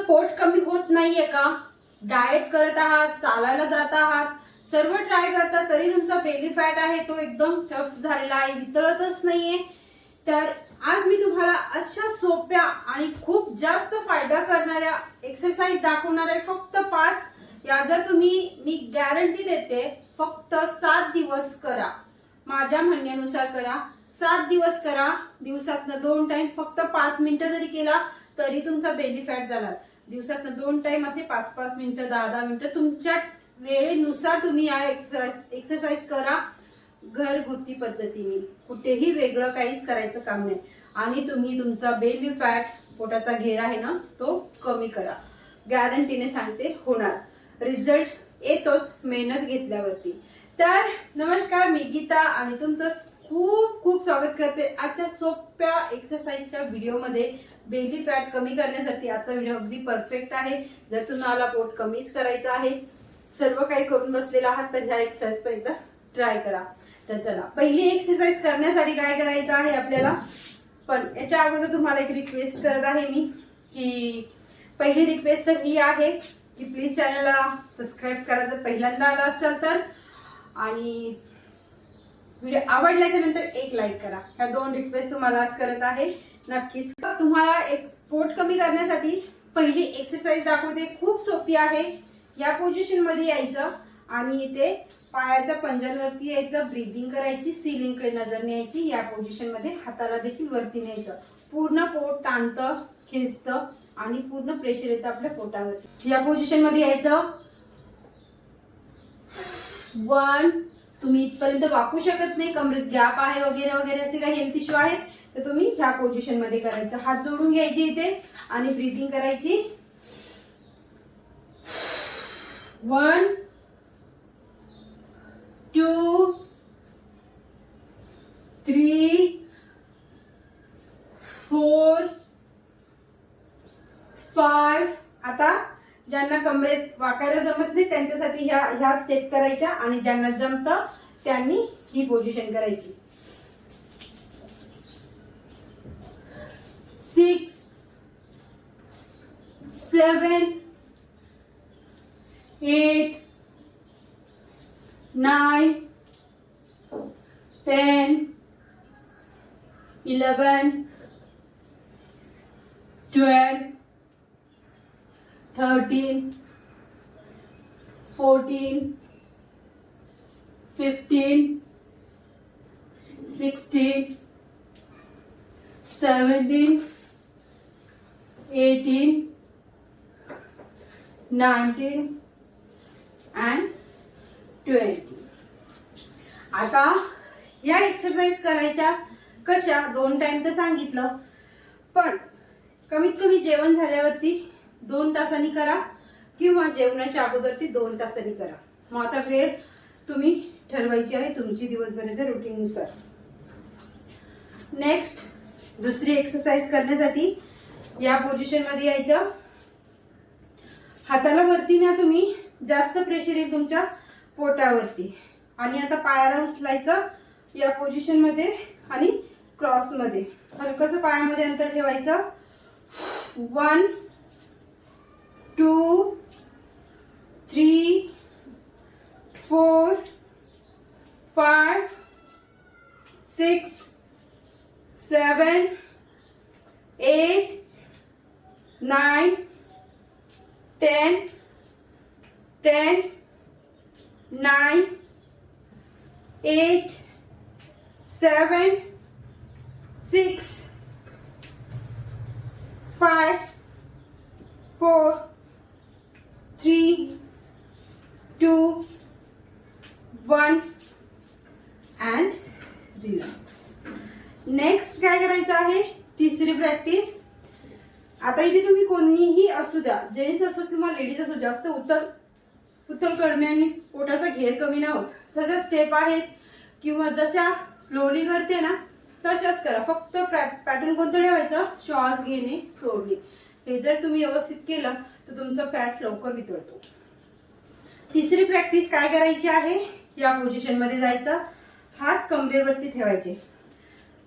तुमचं पोट कमी होत नाहीये का? डाएट करत आहात, चालायला जात आहात, सर्व ट्राय करता तरी तुमचा बेली फॅट आहे तो एकदम टफ झालेला आहे, वितळतच नाहीये. तर आज मी तुम्हाला अशा सोप्या आणि खूप जास्त फायदा करणाऱ्या एक्सरसाइज दाखवणार आहे. फक्त 5 या जर तुम्ही, मी गॅरंटी देते, फक्त 7 दिवस करा. माझ्या म्हणण्यानुसार करा. 7 दिवस करा. दिवसातनं 2 टाइम फक्त 5 मिनिटं जरी केला तरी तुमचा बेली फॅट जाणार. दिवसातनं 2 टाइम असे 5-5 मिनिटं, 10-10 मिनिटं तुमच्या वेळेनुसार तुम्ही या एक्सरसाइज करा. घरगुती पद्धतीने, कुठेही वेगळं काहीच करायचं काम नाही. आणि तुम्ही तुमचा बेली फॅट, पोटाचा घेर आहे ना, तो कमी करा. गॅरंटीने सांगते होणार. रिझल्ट येतोच मेहनत घेतल्यावरती. तर नमस्कार, मी गीता आणि तुमचं खूप खूप स्वागत करते आजच्या सोप्या एक्सरसाइजच्या व्हिडिओमध्ये. बेली फॅट कमी करण्यासाठी आजचा व्हिडिओ अगदी परफेक्ट आहे. जर तुम्हाला पोट कमीच करायचं आहे, सर्व काही करून बसलेला आहात, तर ह्या एक्सरसाइज एकदा ट्राय करा. तर चला, पहिली एक्सरसाइज करण्यासाठी काय करायचं आहे आपल्याला. पण याच्या अगोदर तुम्हाला एक रिक्वेस्ट करत आहे मी, की पहिली रिक्वेस्ट तर ही आहे की प्लीज चॅनलला सबस्क्राईब करा जर पहिल्यांदा आला असेल तर, आणि व्हिडिओ आवडल्याच्या नंतर एक लाईक करा. ह्या 2 रिक्वेस्ट तुम्हाला आज करत आहे. नक्कीच तुम्हाला एक पोट कमी करण्यासाठी पहिली एक्सरसाइज दाखवते. खूप सोपी आहे. या पोझिशन मध्ये यायचं आणि इथे पायाच्या पंजांवरती यायचं, ब्रीदिंग करायची, सिलिंगकडे नजर न्यायची. या पोझिशन मध्ये हाताला देखील वरती न्यायचं. पूर्ण पोट ताणतं, खेचतं आणि पूर्ण प्रेशर येतं आपल्या पोटावरती. या पोझिशन मध्ये यायचं. 1, तुम्ही इथपर्यंत वाकू शकत नाही, कमरेत गॅप आहे वगैरे वगैरे असे काही हेल्थ इश्यू आहेत, तर तुम्ही ह्या पोझिशन मध्ये करायचं. हात जोडून घ्यायचे इथे आणि ब्रीदिंग करायची. 1, 2, 3, 4, 5. आता ज्यांना कमरेत वाकायला जमत नाही त्यांच्यासाठी ह्या स्टेप करायच्या, आणि ज्यांना जमतं त्यांनी ही पोझिशन करायची. 6, 7, 8, 9, 10, 11, 12, 13, 14, 15, 16, 17, 18, 19 and 20. आता या एक्सरसाइज करायच्या कशा. 2 टाइम तर सांगितलं, पण कमीत कमी जेवण झाल्यावरती 2 तासांनी करा, किंवा जेवणाच्या अगोदर ती 2 तासांनी करा. मग आता वेळ तुम्ही ठरवायची आहे तुमची दिवसभराच्या रुटीन नुसार. नेक्स्ट, दुसरी एक्सरसाइज करण्यासाठी या पोझिशन मध्ये यायचं. हाताला वरती न्या तुम्ही, जास्त प्रेशर येईल तुमच्या पोटावरती. आणि आता पायाला उचलायचं या पोझिशन मध्ये आणि क्रॉस मध्ये. हलकसं पायामध्ये अंतर ठेवायचं. 1, 2, 3, 4, 5, 6, 7, 8, 9, 10, 9, 8, 7, 6, 5, 4, 3, 2, 1 and रिलॅक्स. नेक्स्ट काय करायचं आहे, तिसरी प्रॅक्टिस. आता इथे तुम्ही कोणीही असू द्या, जेंट्स असो किंवा लेडीज असो, जास्त उतर करण्याने पोटाचा घेर कमी नाही होत. जशा स्टेप आहेत किंवा जशा स्लोली करते ना तशाच करा. फक्त पॅटर्न कोणतं ठेवायचं, श्वास घेणे, सोडणे. हे जर तुम्ही व्यवस्थित केलं तर तुमचं फॅट लवकर वितळतो. तिसरी प्रॅक्टिस काय करायची आहे, या पोझिशन मध्ये जायचं. हात कमरेवरती ठेवायचे.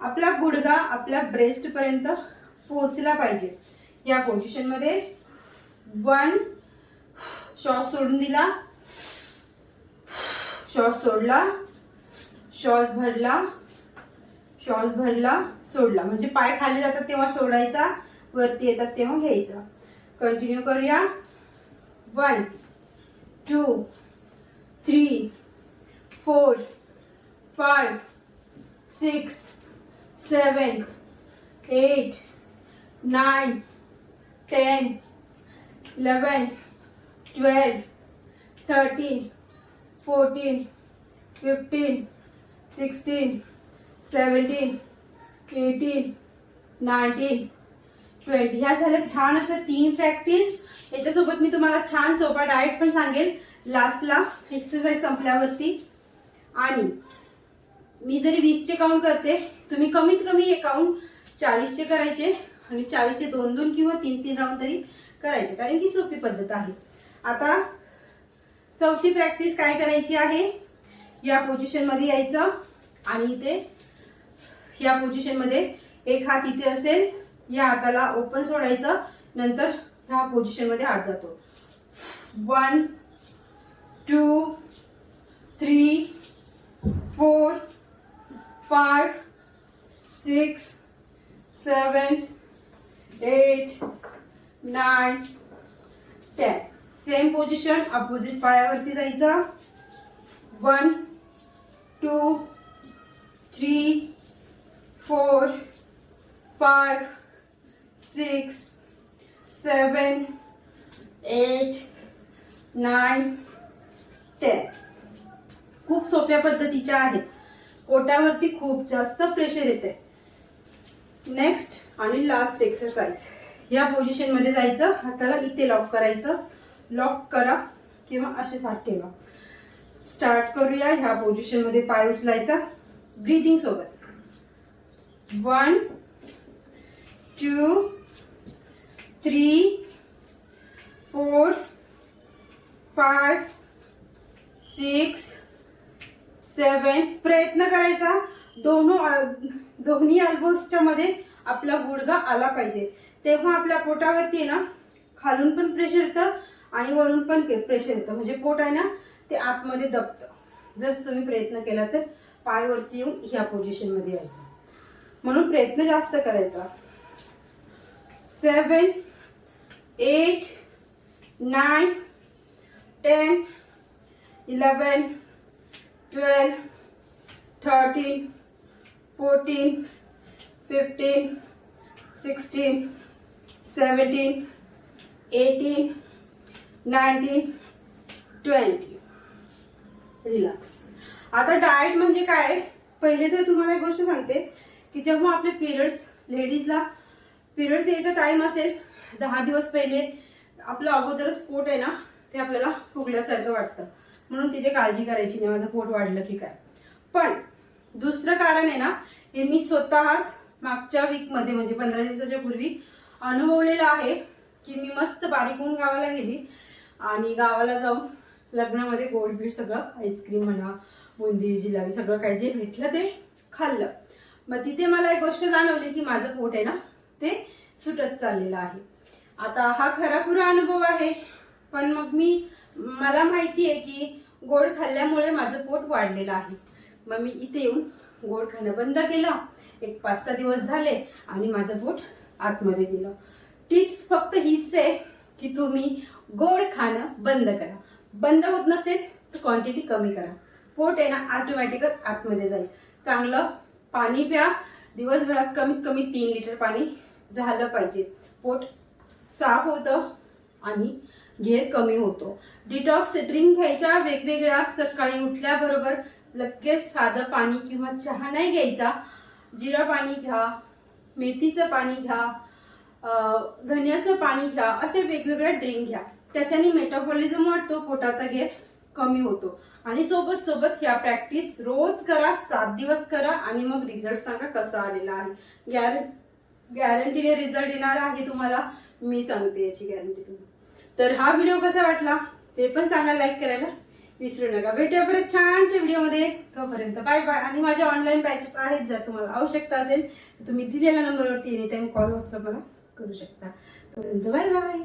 आपला गुडघा आपल्या ब्रेस्ट पर्यंत पोहोचला पाहिजे. या पोझिशन मध्ये 1, श्वास सोडून दिला, श्वास सोडला, श्वास भरला, श्वास भरला, सोडला. म्हणजे पाय खाली जातात तेव्हा सोडायचा, वरती येतात तेव्हा घ्यायचा. कंटिन्यू करूया. 1, 2, 3, 4, 5, 6, 7, 8, 9, 10, 11, 12, 13, 14, 15, 16, 17, 18, 19, 20. ह्या झाल्या छान अशा 3 प्रॅक्टिस. याच्यासोबत मी तुम्हाला छान सोपा डाएट पण सांगेल लास्टला एक्सरसाइज संपल्यावरती. आणि मी जरी 20चे काउंट करते, तुम्ही कमीत कमी हे काउंट 40चे करायचे आणि 40चे 2-2 किंवा 3-3 राऊंड तरी करायचे, कारण की सोपी पद्धत आहे. आता चौथी प्रॅक्टिस काय करायची आहे, या पोझिशन मध्ये यायचं आणि इथे या पोझिशन मध्ये एक हात इथे असेल, या हाताला ओपन सोडायचं, नंतर ह्या पोझिशन मध्ये हात जातो. 1, 2, 3, 4, 5, 6, 7, 8, 9, 10. सेम पोझिशन, अपोजिट पायावरती जायचं. 1, 2, 3, 4, 5, 6, 7, 8, 9, 10. खूप सोप्या पद्धतीच्या आहेत. पोटावरती खूप जास्त प्रेशर येते. नेक्स्ट आणि लास्ट एक्सरसाइज, या पोझिशन मध्ये जायचं, हाताला इथे लॉक करायचं, लॉक करा किंवा असेच हात ठेवा. स्टार्ट करूया. ह्या पोझिशन मध्ये पाय उचलायचा ब्रीदिंग सोबत. 1, 2, 3, 4, 5, 6, 7. प्रयत्न करायचा दोन्ही अल्बोसच्या मध्ये आपला गुडघा आला पाहिजे, तेव्हा आपल्या पोटावरती ना खालून पण प्रेशर येतं आणि वरून पण प्रेशर येतं. म्हणजे पोट आहे ना ते आतमध्ये दबतं. जर तुम्ही प्रयत्न केला तर पाय वरती येऊन ह्या पोझिशन मध्ये यायचं. म्हणून प्रयत्न जास्त करायचा. 7, 8, 9, 10, 11, 12, 13, 14, 15, 16, 17, 18, 19, 20. रिलॅक्स. आता डाएट म्हणजे काय, पहिले तर तुम्हाला एक गोष्ट सांगते की जेव्हा आपले पिरियड्स, लेडीजला पिरियड्स यायचा टाइम असेल 10 दिवस पहिले, आपलं अगोदरच पोट आहे ना ते आपल्याला फुगल्यासारखं वाटतं. म्हणून तिथे काळजी करायची नाही माझं पोट वाढलं की काय. पण दुसरं कारण आहे ना, हे मी स्वतःच मागच्या वीक मध्ये म्हणजे 15 दिवसाच्या पूर्वी अनुभवलेलं आहे की मी मस्त बारीक होऊन गावाला गेली आणि गावाला जाऊन लग्नामध्ये गोड बीड सगळं, आईस्क्रीम म्हणा, बुंदी, जिलेबी, सगळं काय जे भेटलं ते खाल्लं. मग तिथे मला एक गोष्ट जाणवली की माझं पोट आहे ना ते सुटत चाललेलं आहे. आता हा खराखुरा अनुभव आहे, पण मग मला माहिती आहे की गोड खाल्ल्यामुळे माझं पोट वाढलेलं आहे. मग मी इथे येऊन गोड खाणं बंद केलं. एक 5-6 दिवस झाले आणि माझं पोट आतमध्ये गेलं. टिप्स फक्त हीच आहे की तुम्ही गोड खाणं बंद करा. बंद होत नसेल तर क्वांटिटी कमी करा. पोट आहे ना ऑटोमॅटिकच आतमध्ये जाईल. चांगलं पाणी प्या. दिवसभरात कमीत कमी 3 लिटर पाणी झालं पाहिजे. पोट साफ होतं आणि घेर कमी होतो. डिटॉक्स ड्रिंक घ्यायच्या वेगवेगळ्या. सकाळी उठल्याबरोबर लगेच साधं पाणी किंवा चहा नाही घ्यायचा. जिरा पाणी घ्या, मेथीचं पाणी घ्या, धन्याचं पाणी घ्या. असे वेगवेगळे ड्रिंक घ्या. त्याच्याने मेटाबॉलिझम वाढतो, पोटाचा घेर कमी होतो. आणि सोबत ह्या प्रॅक्टिस रोज करा, 7 दिवस करा आणि मग रिझल्ट सांगा कसा आलेला आहे. गॅरंटीने रिझल्ट येणार आहे तुम्हाला, मी सांगते याची गॅरंटी तुम्हाला. तर हा व्हिडिओ कसा वाटला ते पण सांगा, लाईक करायला विसरू नका. भेटूया परत छानशा व्हिडिओमध्ये. तोपर्यंत बाय बाय. आणि माझ्या ऑनलाईन बॅचेस आहेत, जर तुम्हाला आवश्यकता असेल तुम्ही दिलेल्या नंबरवरती एनी टाइम कॉल, व्हॉट्सअप मला करू शकता. तोपर्यंत बाय बाय.